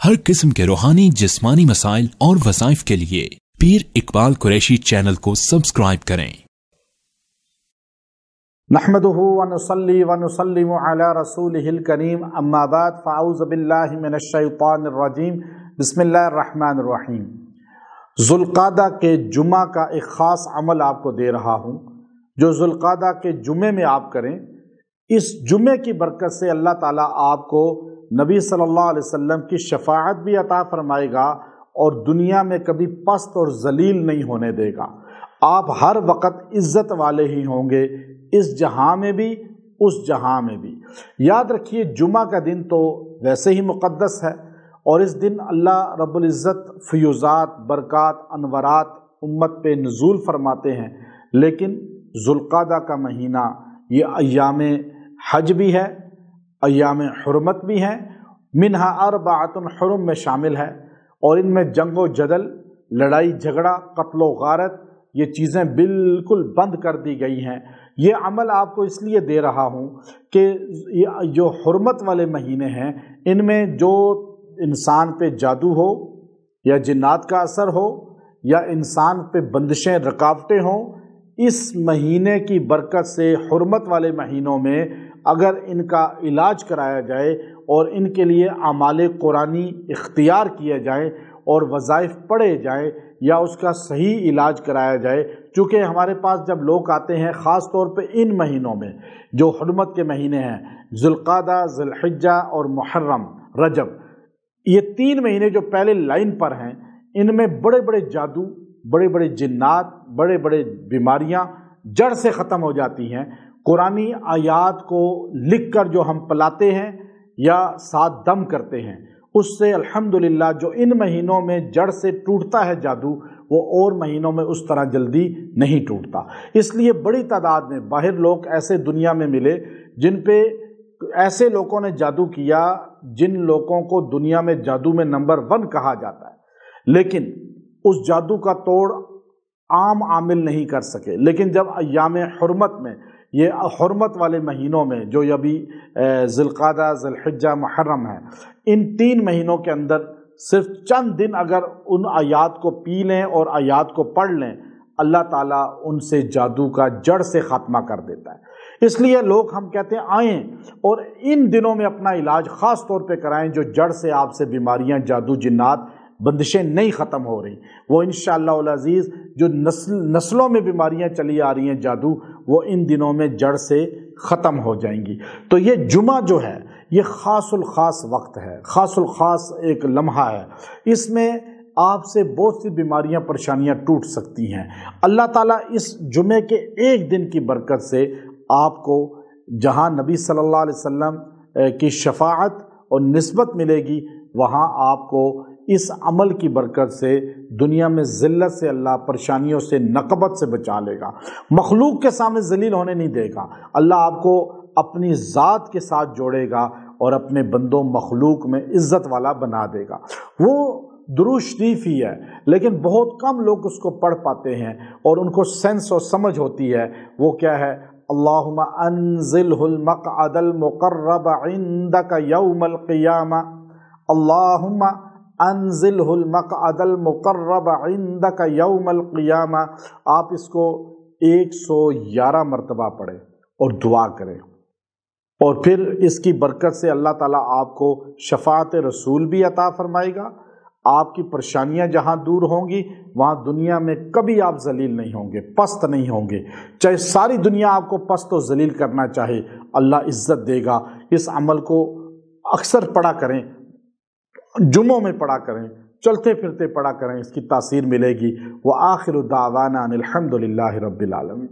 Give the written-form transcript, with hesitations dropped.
हर किस्म के रूहानी जिस्मानी मसाइल और वज़ाइफ के लिए पीर इकबाल कुरैशी चैनल को सब्सक्राइब करें। नहमदुहु व नुसल्ली व नुसल्लिमु अला रसूलिहिल करीम, अम्मा बाद, फ़अऊज़ु बिल्लाहि मिनश शैतानिर रजीम, बिस्मिल्लाहिर रहमानिर रहीम। ज़ुल्क़ादा के जुमा का एक ख़ास अमल आपको दे रहा हूँ जो ज़ुल्क़ादा के जुमे में आप करें। इस जुमे की बरकत से अल्लाह ताला आपको नबी सल्लल्लाहु अलैहि वसल्लम की शफ़ाअत भी अता फरमाएगा और दुनिया में कभी पस्त और ज़लील नहीं होने देगा। आप हर वक़्त इज़्ज़त वाले ही होंगे, इस जहां में भी उस जहां में भी। याद रखिए, जुमा का दिन तो वैसे ही मुक़द्दस है और इस दिन अल्लाह रब्बुल इज़्ज़त फ़यूज़ात, बरक़ात, अनवरात उम्मत पे नुज़ूल फरमाते हैं। लेकिन ज़ुल्क़ादा का महीना ये अय्याम हज भी है, अय्याम हुर्मत भी हैं, मिनहा अर्बअतुन हुरुम में शामिल है और इनमें जंग व जदल, लड़ाई झगड़ा, कत्ल व गारत, ये चीज़ें बिल्कुल बंद कर दी गई हैं। ये अमल आपको इसलिए दे रहा हूँ कि ये जो हुर्मत वाले महीने हैं, इनमें जो इंसान पे जादू हो या जिन्नात का असर हो या इंसान पे बंदिशें, रुकावटें हों, इस महीने की बरकत से हुर्मत वाले महीनों में अगर इनका इलाज कराया जाए और इनके लिए आमाले कुरानी इख्तियार किए जाएं और वज़ाइफ पढ़े जाएं या उसका सही इलाज कराया जाए। चूँकि हमारे पास जब लोग आते हैं, ख़ास तौर पे इन महीनों में जो हुर्मत के महीने हैं, ज़ुल्क़ादा, ज़ुल्हिज्जा और मुहर्रम, रजब, ये 3 महीने जो पहले लाइन पर हैं, इनमें बड़े बड़े जादू, बड़े बड़े जिन्नात, बड़े बड़े बीमारियां जड़ से ख़त्म हो जाती हैं। कुरानी आयात को लिख कर जो हम पलाते हैं या साथ दम करते हैं, उससे अल्हम्दुलिल्लाह जो इन महीनों में जड़ से टूटता है जादू, वो और महीनों में उस तरह जल्दी नहीं टूटता। इसलिए बड़ी तादाद में बाहर लोग ऐसे दुनिया में मिले जिन पे ऐसे लोगों ने जादू किया जिन लोगों को दुनिया में जादू में नंबर 1 कहा जाता है, लेकिन उस जादू का तोड़ आम आमिल नहीं कर सके। लेकिन जब अय्याम हुर्मत में, ये हुर्मत वाले महीनों में जो अभी ज़ुल्क़ादा, ज़ुल्हिज्जा, मुहर्रम है, इन 3 महीनों के अंदर सिर्फ चंद दिन अगर उन आयात को पी लें और आयात को पढ़ लें, अल्लाह ताला उनसे जादू का जड़ से ख़ात्मा कर देता है। इसलिए लोग हम कहते हैं आएँ और इन दिनों में अपना इलाज ख़ास तौर पे कराएं जो जड़ से आपसे बीमारियां, जादू, जिन्नात, बंदिशें नहीं ख़त्म हो रही। वो इंशाअल्लाह उल अज़ीज़ जो नस्लों में बीमारियां चली आ रही हैं, जादू, वो इन दिनों में जड़ से ख़त्म हो जाएंगी। तो ये जुमा जो है, ये ख़ासुल ख़ास वक्त है, ख़ासुल ख़ास एक लम्हा है। इसमें आपसे बहुत सी बीमारियां, परेशानियां टूट सकती हैं। अल्लाह ताला इस जुमे के एक दिन की बरकत से आपको जहाँ नबी सल्लल्लाहु अलैहि वसल्लम की शफ़ाअत और निस्बत मिलेगी, वहाँ आपको इस अमल की बरकत से दुनिया में ज़िल्लत से अल्लाह, परेशानियों से, नकबत से बचा लेगा। मखलूक के सामने ज़लील होने नहीं देगा। अल्लाह आपको अपनी ज़ात के साथ जोड़ेगा और अपने बंदों, मखलूक में इज़्ज़त वाला बना देगा। वो दुरूद शरीफ ही है, लेकिन बहुत कम लोग उसको पढ़ पाते हैं और उनको सेंस और समझ होती है। वो क्या है? अल्लाहुम्मा अंज़िलहुल मक़अदल मुक़र्रब इंदका यौमल क़ियामा, अल्लाहुम्मा अंज़िलहुल मक़अदल मुक़र्रब इंदका यौमल क़ियामा। आप इसको 111 मरतबा पढ़ें और दुआ करें और फिर इसकी बरकत से अल्लाह ताला आपको शफ़ाअत रसूल भी अता फरमाएगा। आपकी परेशानियां जहां दूर होंगी, वहां दुनिया में कभी आप जलील नहीं होंगे, पस्त नहीं होंगे। चाहे सारी दुनिया आपको पस्त और जलील करना चाहे, अल्लाह इज्जत देगा। इस अमल को अक्सर पढ़ा करें, जुम्मों में पढ़ा करें, चलते फिरते पढ़ा करें, इसकी तासीर मिलेगी। व आखिरु दावाना अनिल हम्दुलिल्लाहि रब्बिल आलमीन।